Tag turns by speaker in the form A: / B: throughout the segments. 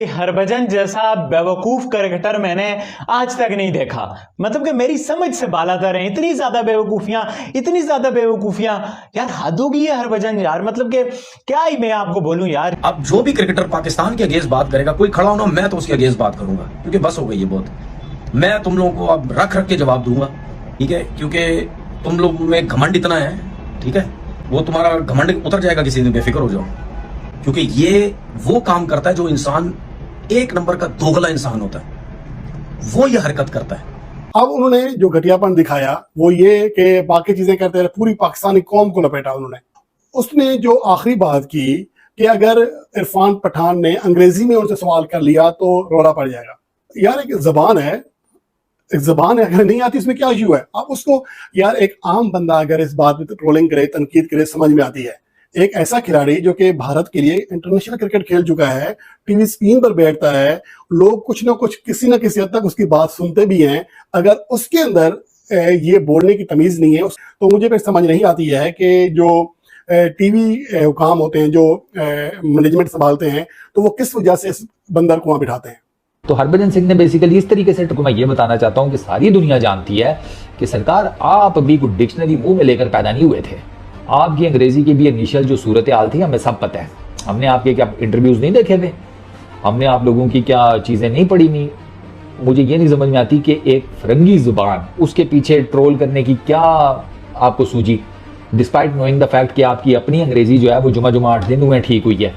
A: हरभजन जैसा बेवकूफ क्रिकेटर मैंने आज तक नहीं देखा। मतलब कि मेरी समझ से बालातर है। इतनी ज्यादा बेवकूफियां यार, हद होगी है हरभजन यार। मतलब कि क्या ही मैं आपको बोलूं यार।
B: अब जो भी क्रिकेटर पाकिस्तान के अगेंस्ट बात करेगा, कोई खड़ा होना, मैं तो उसके अगेंस्ट बात करूंगा, क्योंकि बस हो गई है बहुत। मैं तुम लोगों को अब रख रख के जवाब दूंगा, ठीक है, क्योंकि तुम लोग में घमंड इतना है, ठीक है, वो तुम्हारा घमंड उतर जाएगा किसी दिन, बेफिक्र हो जाओ। क्योंकि ये वो काम करता है जो इंसान एक नंबर का दोगला इंसान होता है, वो ये हरकत करता है।
C: अब उन्होंने जो घटियापन दिखाया वो ये कि बाकी चीजें करते रहे, पूरी पाकिस्तानी कौम को लपेटा उन्होंने। उसने जो आखिरी बात की कि अगर इरफान पठान ने अंग्रेजी में उनसे सवाल कर लिया तो रोड़ा पड़ जाएगा। यार एक जबान है, अगर नहीं आती इसमें क्या इशू है? आप उसको, यार एक आम बंदा अगर इस बात पे ट्रोलिंग करे, तनकीद करे, समझ में आती है। एक ऐसा खिलाड़ी जो कि भारत के लिए इंटरनेशनल क्रिकेट खेल चुका है, टीवी स्क्रीन पर बैठता है, लोग कुछ ना कुछ किसी ना किसी हद तक उसकी बात सुनते भी हैं, अगर उसके अंदर ये बोलने की तमीज नहीं है तो मुझे फिर समझ नहीं आती है कि जो टीवी हुकाम होते हैं, जो मैनेजमेंट संभालते हैं, तो वो किस वजह से इस बंदर को वहां बिठाते हैं।
D: तो हरभजन सिंह ने बेसिकली इस तरीके से, मैं ये बताना चाहता हूं कि सारी दुनिया जानती है कि सरकार आप भी कुछ डिक्शनरी मुंह में लेकर पैदा नहीं हुए थे। आपकी अंग्रेजी की भी इनिशियल जो सूरत हाल थी हमें सब पता है। हमने आपके क्या इंटरव्यूज नहीं देखे थे, हमने आप लोगों की क्या चीजें नहीं पढ़ी नहीं। मुझे ये नहीं समझ में आती कि एक फरंगी जुबान, उसके पीछे ट्रोल करने की क्या आपको सूझी, डिस्पाइट नोइंग द फैक्ट कि आपकी अपनी अंग्रेजी जो है वो जुमा 8 दिन हुए ठीक हुई है।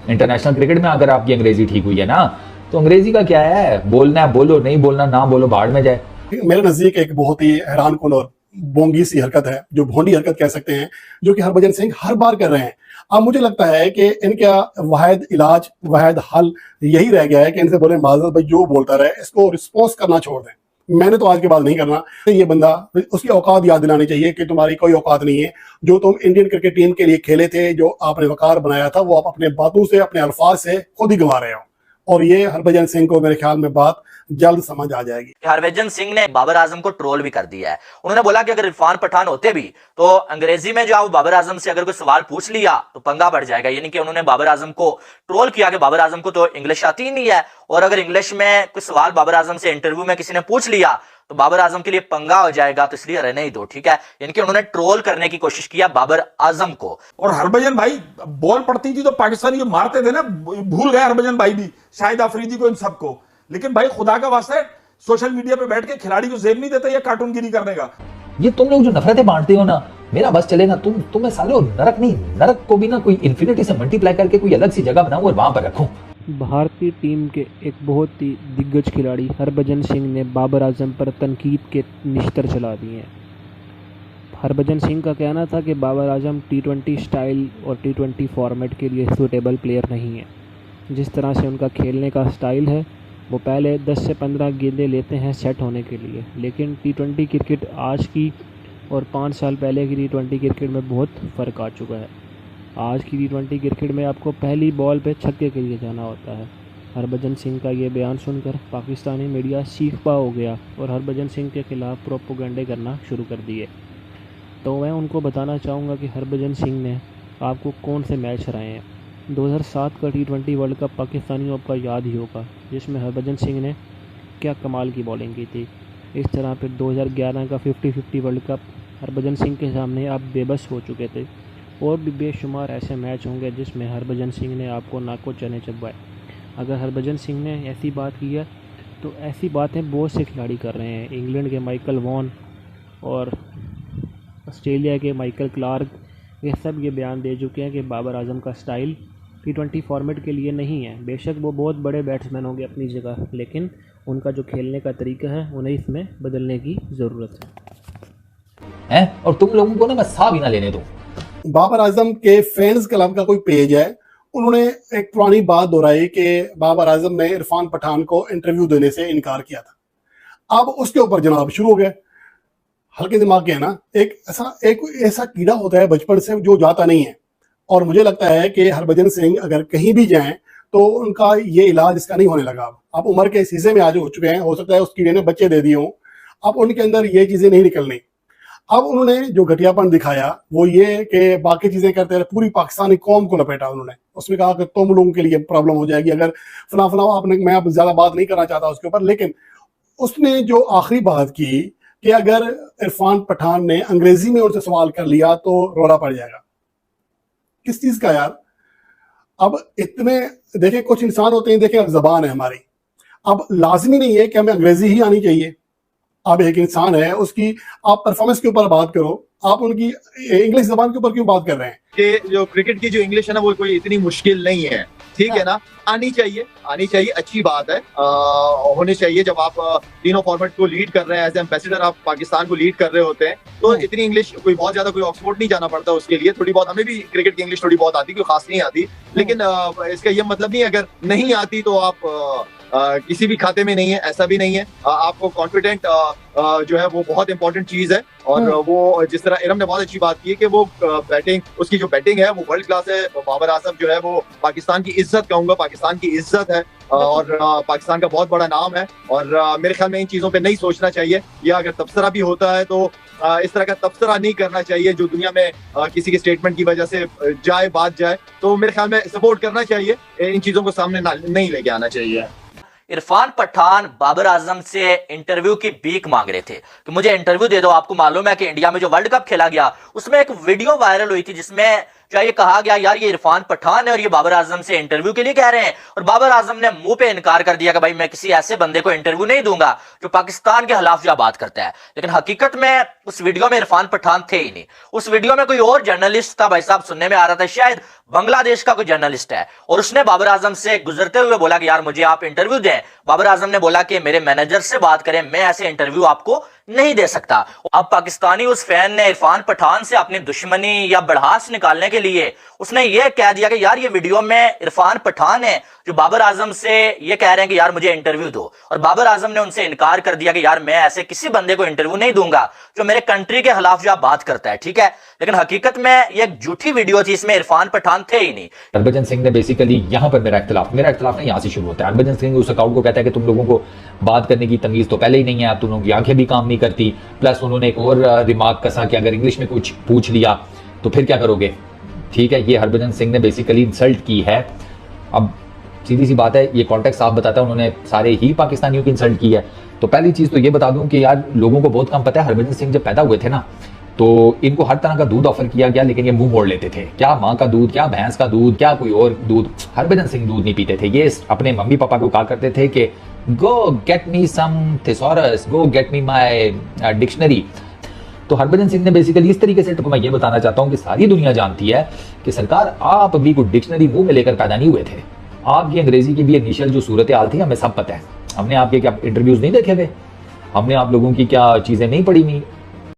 D: इंटरनेशनल क्रिकेट में अगर आपकी अंग्रेजी ठीक हुई है ना, तो अंग्रेजी का क्या है, बोलना है बोलो, नहीं बोलना ना बोलो, भाड़ में जाए।
C: मेरे नजदीक एक बहुत ही हैरानकुन और बोंगी सी हरकत है, जो भोंडी हरकत कह सकते हैं, जो कि हरभजन सिंह हर बार कर रहे हैं। अब मुझे लगता है कि इनका वाहिद इलाज, वाहिद हल यही रह गया है कि इनसे बोले माजरत भाई, जो बोलता रहे, इसको रिस्पॉन्स करना छोड़ दें। मैंने तो आज के बाद नहीं करना। ये बंदा, उसकी औकात याद दिलानी चाहिए कि तुम्हारी कोई औकात नहीं है। जो तुम इंडियन क्रिकेट टीम के लिए खेले थे, जो आपने वकार बनाया था, वो आप अपने बातों से, अपने अल्फाज से खुद ही गंवा रहे हो। और ये हरभजन सिंह को मेरे ख्याल में बात जल्द समझ आ जाएगी।
E: हरभजन सिंह ने बाबर आजम को ट्रोल भी कर दिया है। उन्होंने बोला कि अगर इरफान पठान होते भी तो अंग्रेजी में जो आप बाबर आजम से अगर कोई सवाल पूछ लिया तो पंगा बढ़ जाएगा। यानी कि उन्होंने बाबर आजम को ट्रोल किया कि बाबर आजम को तो इंग्लिश आती ही नहीं है, और अगर इंग्लिश में कोई सवाल बाबर आजम से इंटरव्यू में किसी ने पूछ लिया तो बाबर आजम के लिए पंगा हो जाएगा, तो इसलिए रहने ही दो, ठीक है। यानी कि उन्होंने ट्रोल करने की कोशिश किया बाबर आजम को।
F: और हरभजन भाई बॉल पड़ती थी तो पाकिस्तानी जो मारते थे ना, भूल गए हरभजन भाई भी, शाहिद अफरीदी को, इन सबको। लेकिन भाई खुदा का वास्ता है, सोशल मीडिया पे बैठ के खिलाड़ी को जेब नहीं देता ये कार्टूनगिरी करने का।
D: ये तुम लोग जो नफरतें बांटते हो ना, मेरा बस चले ना, तुम्हें सालो नरक नहीं, नरक को भी ना कोई इन्फिनिटी से मल्टीप्लाई करके कोई अलग सी जगह बनाऊं और वहां पर रखूं।
G: भारतीय टीम के एक बहुत ही दिग्गज खिलाड़ी हरभजन सिंह ने बाबर आजम पर तनकीद के निश्तर चला दिए हैं। हरभजन सिंह का कहना था कि बाबर आजम T20 स्टाइल और T20 फॉर्मेट के लिए सूटेबल प्लेयर नहीं है। जिस तरह से उनका खेलने का स्टाइल है, वो पहले 10 से 15 गेंदें लेते हैं सेट होने के लिए, लेकिन T20 क्रिकेट आज की और 5 साल पहले की T20 क्रिकेट में बहुत फ़र्क आ चुका है। आज की T20 क्रिकेट में आपको पहली बॉल पे छक्के के लिए जाना होता है। हरभजन सिंह का ये बयान सुनकर पाकिस्तानी मीडिया सीखपा हो गया और हरभजन सिंह के खिलाफ प्रोपेगेंडे करना शुरू कर दिए। तो मैं उनको बताना चाहूँगा कि हरभजन सिंह ने आपको कौन से मैच हराए हैं। 2007 का T20 वर्ल्ड कप पाकिस्तानियों का याद ही होगा, जिसमें हरभजन सिंह ने क्या कमाल की बॉलिंग की थी। इस तरह फिर 2011 का 50-50 वर्ल्ड कप, हरभजन सिंह के सामने आप बेबस हो चुके थे। और भी बेशुमार ऐसे मैच होंगे जिसमें हरभजन सिंह ने आपको नाको चने चबवाए। अगर हरभजन सिंह ने ऐसी बात की है तो ऐसी बातें बहुत से खिलाड़ी कर रहे हैं। इंग्लैंड के माइकल वॉन और ऑस्ट्रेलिया के माइकल क्लार्क, ये सब ये बयान दे चुके हैं कि बाबर आजम का स्टाइल T20 फॉर्मेट के लिए नहीं है। बेशक वो बहुत बड़े बैट्समैन होंगे अपनी जगह, लेकिन उनका जो खेलने का तरीका है उन्हें इसमें बदलने की ज़रूरत
D: है। और तुम लोगों को ना मैं साह भी ना लेने दूं।
C: बाबर आजम के फैंस क्लब का कोई पेज है, उन्होंने एक पुरानी बात दोहराई कि बाबर आजम ने इरफान पठान को इंटरव्यू देने से इनकार किया था। अब उसके ऊपर जनाब शुरू हो गए। हल्के दिमाग के है ना, एक ऐसा कीड़ा होता है बचपन से जो जाता नहीं है। और मुझे लगता है कि हरभजन सिंह अगर कहीं भी जाएं तो उनका ये इलाज इसका नहीं होने लगा। अब उम्र के शीशे में आज हो चुके हैं, हो सकता है उस कीड़े ने बच्चे दे दिए हों, अब उनके अंदर ये चीजें नहीं निकलनी। अब उन्होंने जो घटियापन दिखाया वो ये कि बाकी चीजें करते रहे, पूरी पाकिस्तानी कौम को लपेटा उन्होंने। उसमें कहा कि तुम लोगों के लिए प्रॉब्लम हो जाएगी अगर फला आपने, मैं अब ज्यादा बात नहीं करना चाहता उसके ऊपर, लेकिन उसने जो आखिरी बात की कि अगर इरफान पठान ने अंग्रेजी में उनसे सवाल कर लिया तो रोना पड़ जाएगा। किस चीज का यार? अब इतने देखें, कुछ इंसान होते हैं, देखें अब जबान है हमारी, अब लाजमी नहीं है कि हमें अंग्रेजी ही आनी चाहिए। अब एक इंसान है, उसकी आप परफॉर्मेंस के ऊपर बात करो, आप उनकी इंग्लिश जबान के ऊपर क्यों बात कर रहे हैं?
H: कि जो क्रिकेट की जो इंग्लिश है ना वो कोई इतनी मुश्किल नहीं है, ठीक है ना, आनी चाहिए, अच्छी बात है, होनी चाहिए। जब आप तीनों फॉर्मेट को लीड कर रहे हैं, एज एम्बेसडर आप पाकिस्तान को लीड कर रहे होते हैं, तो इतनी इंग्लिश कोई बहुत ज्यादा कोई ऑक्सफोर्ड नहीं जाना पड़ता उसके लिए। थोड़ी बहुत हमें भी क्रिकेट की इंग्लिश थोड़ी बहुत आती, कोई खास नहीं आती, लेकिन इसका ये मतलब नहीं अगर नहीं आती तो आप किसी भी खाते में नहीं है, ऐसा भी नहीं है। आपको कॉन्फिडेंट जो है वो बहुत इंपॉर्टेंट चीज है, और वो जिस तरह इरम ने बहुत अच्छी बात की है कि वो बैटिंग, उसकी जो बैटिंग है वो वर्ल्ड क्लास है। बाबर आजम जो है वो पाकिस्तान की इज्जत, कहूंगा पाकिस्तान की इज्जत है, और पाकिस्तान का बहुत बड़ा नाम है, और मेरे ख्याल में इन चीजों पे नहीं सोचना चाहिए, या अगर तबसरा भी होता है तो इस तरह का तबसरा नहीं करना चाहिए जो दुनिया में किसी के स्टेटमेंट की वजह से बात जाए। तो मेरे ख्याल में सपोर्ट करना चाहिए, इन चीजों को सामने नहीं लेके आना चाहिए।
E: इरफान पठान बाबर आजम से इंटरव्यू की भीख मांग रहे थे कि मुझे इंटरव्यू दे दो। आपको मालूम है कि इंडिया में जो वर्ल्ड कप खेला गया उसमें एक वीडियो वायरल हुई थी जिसमें क्या ये कहा गया यार ये इरफान पठान है और ये बाबर आजम से इंटरव्यू के लिए कह रहे हैं, और बाबर आजम ने मुंह पे इनकार कर दिया कि भाई मैं किसी ऐसे बंदे को इंटरव्यू नहीं दूंगा जो पाकिस्तान के खिलाफ जो बात करता है। लेकिन हकीकत में उस वीडियो में इरफान पठान थे ही नहीं, उस वीडियो में कोई और जर्नलिस्ट था। भाई साहब सुनने में आ रहा था शायद बांग्लादेश का कोई जर्नलिस्ट है, और उसने बाबर आजम से गुजरते हुए बोला कि यार मुझे आप इंटरव्यू दें। बाबर आजम ने बोला कि मेरे मैनेजर से बात करें, मैं ऐसे इंटरव्यू आपको नहीं दे सकता। अब पाकिस्तानी उस फैन ने इरफान पठान से अपनी दुश्मनी या बड़ास निकालने के लिए उसने ये कह दिया कि यार ये वीडियो में इरफान पठान है जो बाबर आजम से ये कह रहे हैं कि यार मुझे इंटरव्यू दो, और बाबर आजम ने उनसे इनकार कर दिया कि यार मैं ऐसे किसी बंदे को इंटरव्यू नहीं दूंगा जो मेरे कंट्री के खिलाफ जो बात करता है, ठीक है। लेकिन हकीकत में ये एक झूठी वीडियो थी, इसमें इरफान पठान थे ही नहीं।
D: हरभजन सिंह ने बेसिकली यहाँ पर मेरा इख्तलाफ नहीं, यहाँ से शुरू होता है। हरभजन सिंह उस अकाउंट को कहता है कि तुम लोगों को बात करने की तमीज तो पहले ही नहीं है, तुम लोगों की आंखें भी काम नहीं करती, प्लस उन्होंने एक और रिमार्क कसा कि अगर इंग्लिश में कुछ पूछ लिया तो फिर क्या करोगे, ठीक है। ये हरभजन सिंह ने बेसिकली इंसल्ट की है। अब सीधी सी बात है, ये कॉन्टेक्स्ट साफ बताता है उन्होंने सारे ही पाकिस्तानियों की इंसल्ट की है। तो पहली चीज तो ये बता दूं कि यार लोगों को बहुत कम पता है, हरभजन सिंह जब पैदा हुए थे ना तो इनको हर तरह का दूध ऑफर किया गया, लेकिन ये मुंह मोड़ लेते थे। क्या माँ का दूध, क्या भैंस का दूध, क्या कोई और दूध, हरभजन सिंह दूध नहीं पीते थे। ये अपने मम्मी पापा को कहा करते थे कि go get me some thesaurus, go get me my dictionary. तो हरभजन सिंह ने बेसिकली इस तरीके से, तो मैं ये बताना चाहता हूं कि सारी दुनिया जानती है कि सरकार आप भी कोई डिक्शनरी मुंह में लेकर पैदा नहीं हुए थे। आपकी अंग्रेजी की भी इनिशियल जो सूरत हाल थी हमें सब पता है। हमने आपके क्या इंटरव्यूज नहीं देखे थे, हमने आप लोगों की क्या चीजें नहीं पढ़ी हुई,